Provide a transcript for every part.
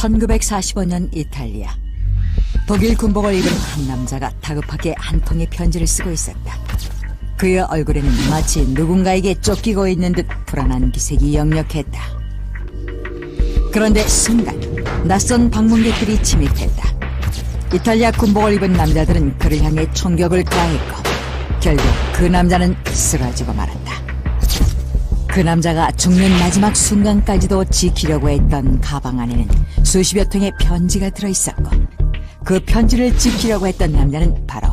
1945년 이탈리아. 독일 군복을 입은 한 남자가 다급하게 한 통의 편지를 쓰고 있었다. 그의 얼굴에는 마치 누군가에게 쫓기고 있는 듯 불안한 기색이 역력했다. 그런데 순간 낯선 방문객들이 침입했다. 이탈리아 군복을 입은 남자들은 그를 향해 총격을 가했고 결국 그 남자는 쓰러지고 말았다. 그 남자가 죽는 마지막 순간까지도 지키려고 했던 가방 안에는 수십여 통의 편지가 들어있었고 그 편지를 지키려고 했던 남자는 바로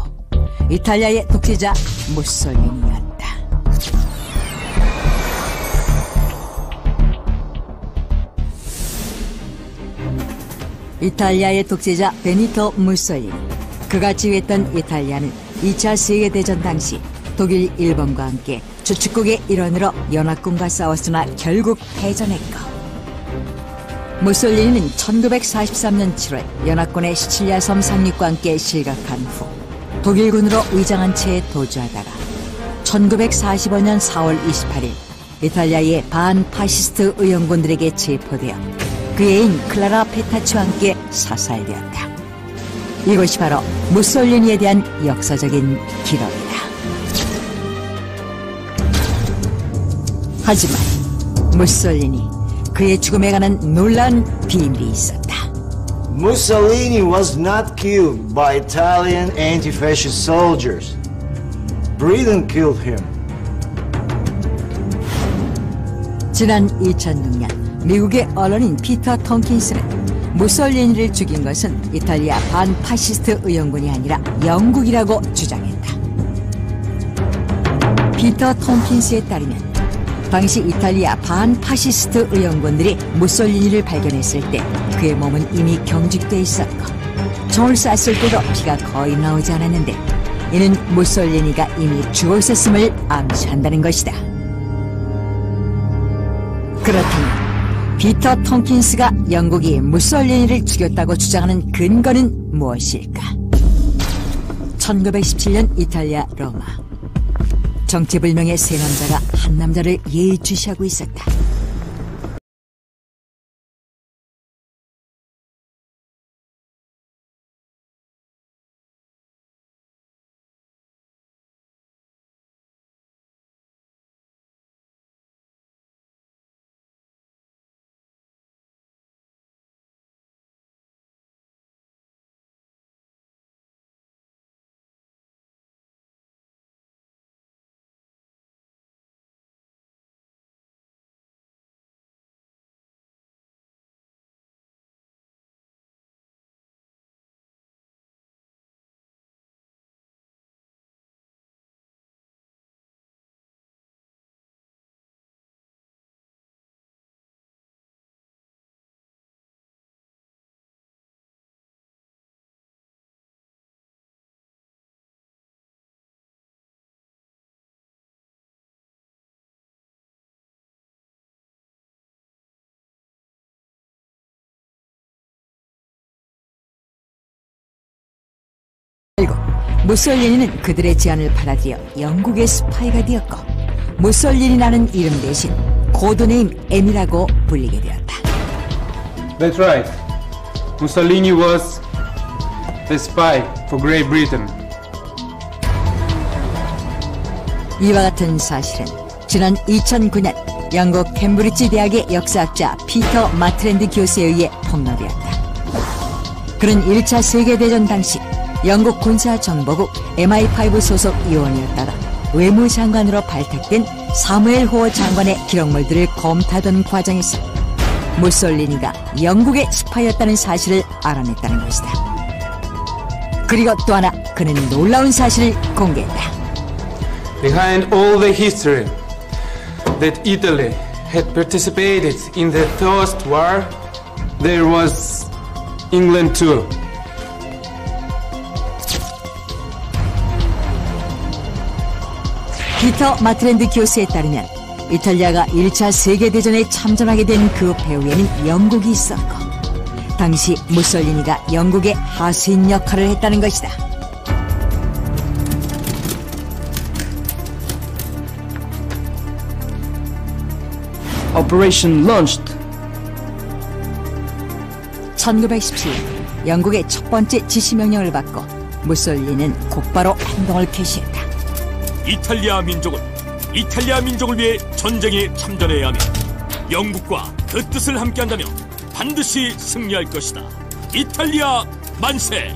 이탈리아의 독재자 무솔리니였다. 이탈리아의 독재자 베니토 무솔리니. 그가 지휘했던 이탈리아는 2차 세계대전 당시 독일, 일본과 함께 주축국의 일원으로 연합군과 싸웠으나 결국 패전했고, 무솔리니는 1943년 7월 연합군의 시칠리아 섬 상륙과 함께 실각한 후 독일군으로 위장한 채 도주하다가 1945년 4월 28일 이탈리아의 반파시스트 의용군들에게 체포되어 그의 애인 클라라 페타치와 함께 사살되었다. 이것이 바로 무솔리니에 대한 역사적인 기록이다. 하지만 무솔리니, 그의 죽음에 관한 놀라운 비밀이 있었다. Mussolini was not killed by Italian anti-fascist soldiers. Britain killed him. 지난 2006년 미국의 언론인 피터 톰킨스는 무솔리니를 죽인 것은 이탈리아 반파시스트 의용군이 아니라 영국이라고 주장했다. 피터 톰킨스에 따르면 당시 이탈리아 반파시스트 의용군들이 무솔리니를 발견했을 때 그의 몸은 이미 경직돼 있었고 총을 쐈을 때도 피가 거의 나오지 않았는데 이는 무솔리니가 이미 죽어 있었음을 암시한다는 것이다. 그렇다면 피터 톰킨스가 영국이 무솔리니를 죽였다고 주장하는 근거는 무엇일까? 1917년 이탈리아 로마. 정체불명의 세 남자가 한 남자를 예의주시하고 있었다. 결국 무솔리니는 그들의 제안을 받아들여 영국의 스파이가 되었고 무솔리니라는 이름 대신 코드네임 M이라고 불리게 되었다. That's right. Mussolini was a spy for Great Britain. 이와 같은 사실은 지난 2009년 영국 캠브리지 대학의 역사학자 피터 마트랜드 교수에 의해 폭로되었다. 그는 1차 세계대전 당시 영국 군사정보국 MI5 소속 요원이었다가 외무장관으로 발탁된 사무엘 호어 장관의 기록물들을 검토하던 과정에서 무솔리니가 영국의 스파이였다는 사실을 알아냈다는 것이다. 그리고 또 하나, 그는 놀라운 사실을 공개했다. Behind all the history that Italy had participated in the First War, there was England too. 피터 마트랜드 교수에 따르면 이탈리아가 1차 세계대전에 참전하게 된 그 배후에는 영국이 있었고 당시 무솔리니가 영국의 하수인 역할을 했다는 것이다. Operation launched. 1917년 영국의 첫 번째 지시명령을 받고 무솔리니는 곧바로 행동을 개시했다. 이탈리아 민족은 이탈리아 민족을 위해 전쟁에 참전해야 하며 영국과 그 뜻을 함께한다면 반드시 승리할 것이다. 이탈리아 만세!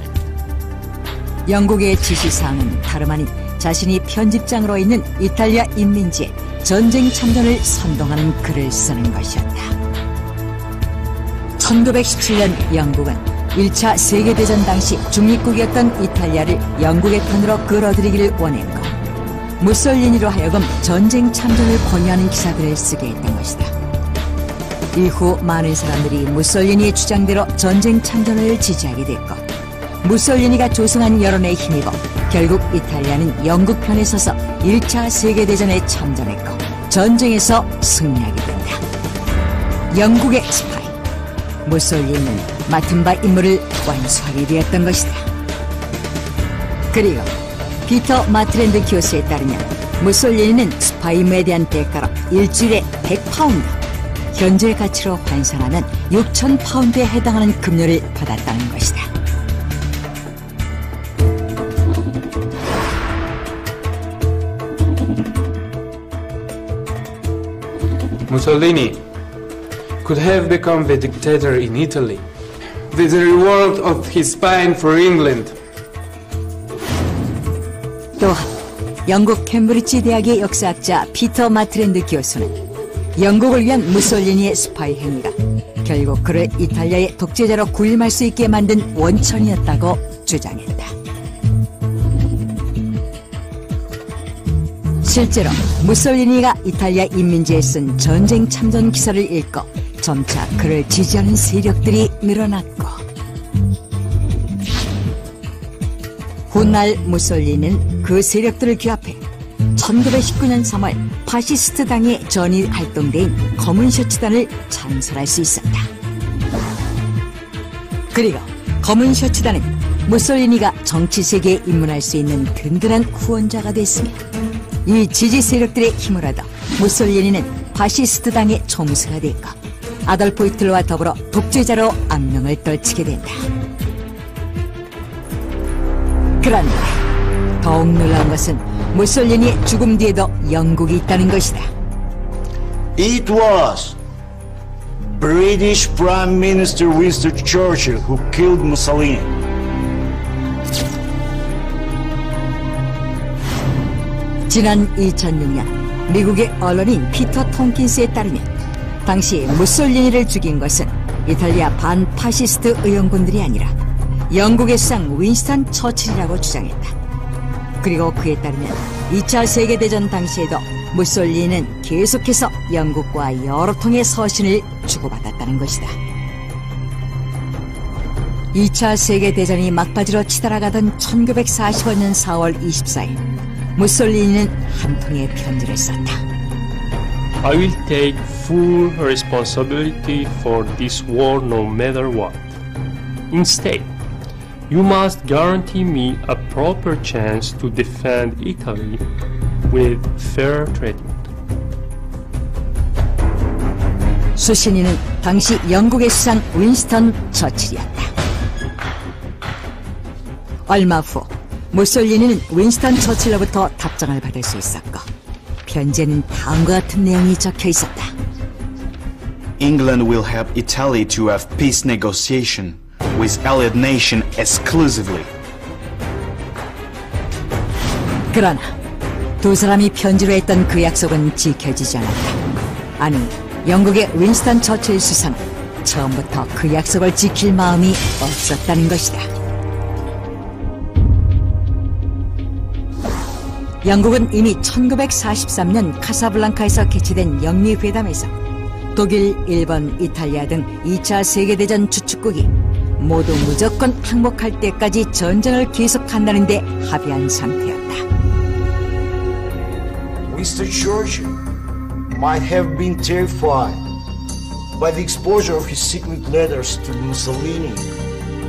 영국의 지시사항은 다름 아닌 자신이 편집장으로 있는 이탈리아 인민지에 전쟁 참전을 선동하는 글을 쓰는 것이었다. 1917년 영국은 1차 세계대전 당시 중립국이었던 이탈리아를 영국의 편으로 끌어들이기를 원했고 무솔리니로 하여금 전쟁 참전을 권유하는 기사들을 쓰게 했던 것이다. 이후 많은 사람들이 무솔리니의 주장대로 전쟁 참전을 지지하게 됐고 무솔리니가 조성한 여론에 힘입어 결국 이탈리아는 영국 편에 서서 1차 세계대전에 참전했고 전쟁에서 승리하게 된다. 영국의 스파이 무솔리니는 맡은 바 임무를 완수하게 되었던 것이다. 그리고 피터 마트랜드 교수에 따르면 무솔리니는 스파임에 대한 대가로 일주일에 100파운드, 현재 가치로 환산하면 6,000파운드에 해당하는 급료를 받았다는 것이다. Mussolini could have become the dictator in Italy with the reward of his spying for England. 또한 영국 캠브리지 대학의 역사학자 피터 마트랜드 교수는 영국을 위한 무솔리니의 스파이 행위가 결국 그를 이탈리아의 독재자로 군림할 수 있게 만든 원천이었다고 주장했다. 실제로 무솔리니가 이탈리아 인민지에 쓴 전쟁 참전 기사를 읽고 점차 그를 지지하는 세력들이 늘어났고 훗날 무솔리니는 그 세력들을 규합해 1919년 3월 파시스트 당의 전위 활동대인 검은 셔츠단을 창설할 수 있었다. 그리고 검은 셔츠단은 무솔리니가 정치 세계에 입문할 수 있는 든든한 후원자가 됐으며 이 지지 세력들의 힘을 얻어 무솔리니는 파시스트 당의 총수가 됐고 아돌프 히틀러와 더불어 독재자로 악명을 떨치게 된다. 그런데 더욱 놀라운 것은 무솔리니의 죽음 뒤에도 영국이 있다는 것이다. It was British Prime Minister Winston Churchill who killed Mussolini. 지난 2006년 미국의 언론인 피터 톰킨스에 따르면 당시 무솔리니를 죽인 것은 이탈리아 반파시스트 의원군들이 아니라 영국의 수상 윈스턴 처칠이라고 주장했다. 그리고 그에 따르면 2차 세계대전 당시에도 무솔리니는 계속해서 영국과 여러 통의 서신을 주고받았다는 것이다. 2차 세계대전이 막바지로 치달아가던 1945년 4월 24일 무솔리니는 한 통의 편지를 썼다. I will take full responsibility for this war no matter what. Instead, you must guarantee me a proper chance to defend Italy with fair treatment. 수신인은 당시 영국의 수상 윈스턴 처칠이었다. 얼마 후 무솔리니는 윈스턴 처칠로부터 답장을 받을 수 있었고 편지에는 다음과 같은 내용이 적혀 있었다. England will help Italy to have peace negotiation with allied nation exclusively. 그러나 두 사람이 편지로 했던 그 약속은 지켜지지 않았다. 아니, 영국의 윈스턴 처칠 수상은 처음부터 그 약속을 지킬 마음이 없었다는 것이다. 영국은 이미 1943년 카사블랑카에서 개최된 영미회담에서 독일, 일본, 이탈리아 등 2차 세계대전 주축국이 모두 무조건 항복할 때까지 전쟁을 계속한다는 데 합의한 상태였다. Winston Churchill might have been terrified by the exposure of his secret letters to Mussolini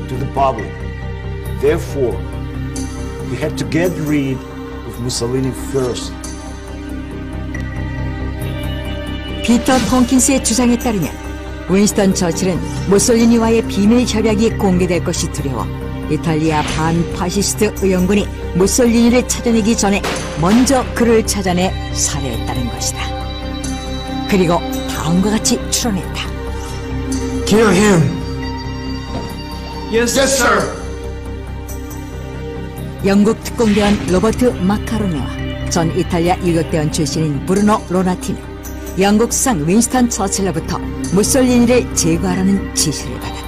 to the public. Therefore, we had to get rid of Mussolini first. 피터 톰킨스의 주장에 따르면 윈스턴 처칠은 무솔리니와의 비밀 협약이 공개될 것이 두려워 이탈리아 반파시스트 의원군이 무솔리니를 찾아내기 전에 먼저 그를 찾아내 살해했다는 것이다. 그리고 다음과 같이 추론했다. Kill him. Yes, sir. 영국 특공대원 로버트 마카로네와 전 이탈리아 유격대원 출신인 브루노 로나티는 영국 수상 윈스턴 처칠로부터 무솔리니를 제거하라는 지시를 받았다.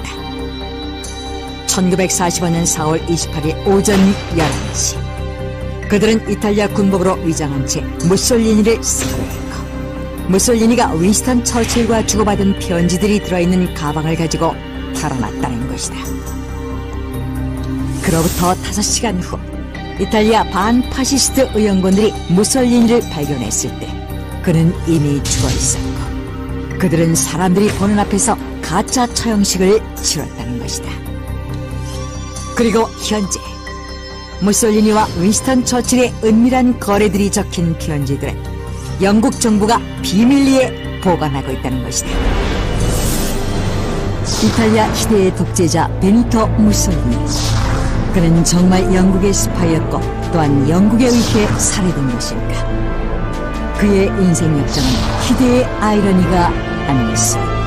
1945년 4월 28일 오전 11시 그들은 이탈리아 군복으로 위장한 채 무솔리니를 살해했고 무솔리니가 윈스턴 처칠과 주고받은 편지들이 들어있는 가방을 가지고 달아났다는 것이다. 그로부터 5시간 후 이탈리아 반파시스트 의원군들이 무솔리니를 발견했을 때 그는 이미 죽어있었고 그들은 사람들이 보는 앞에서 가짜 처형식을 치렀다는 것이다. 그리고 현재 무솔리니와 윈스턴 처칠의 은밀한 거래들이 적힌 편지들은 영국 정부가 비밀리에 보관하고 있다는 것이다. 이탈리아 시대의 독재자 베니토 무솔리니. 그는 정말 영국의 스파이였고 또한 영국에 의해 살해된 것일까? 그의 인생 역정은 희대의 아이러니가 아니었어.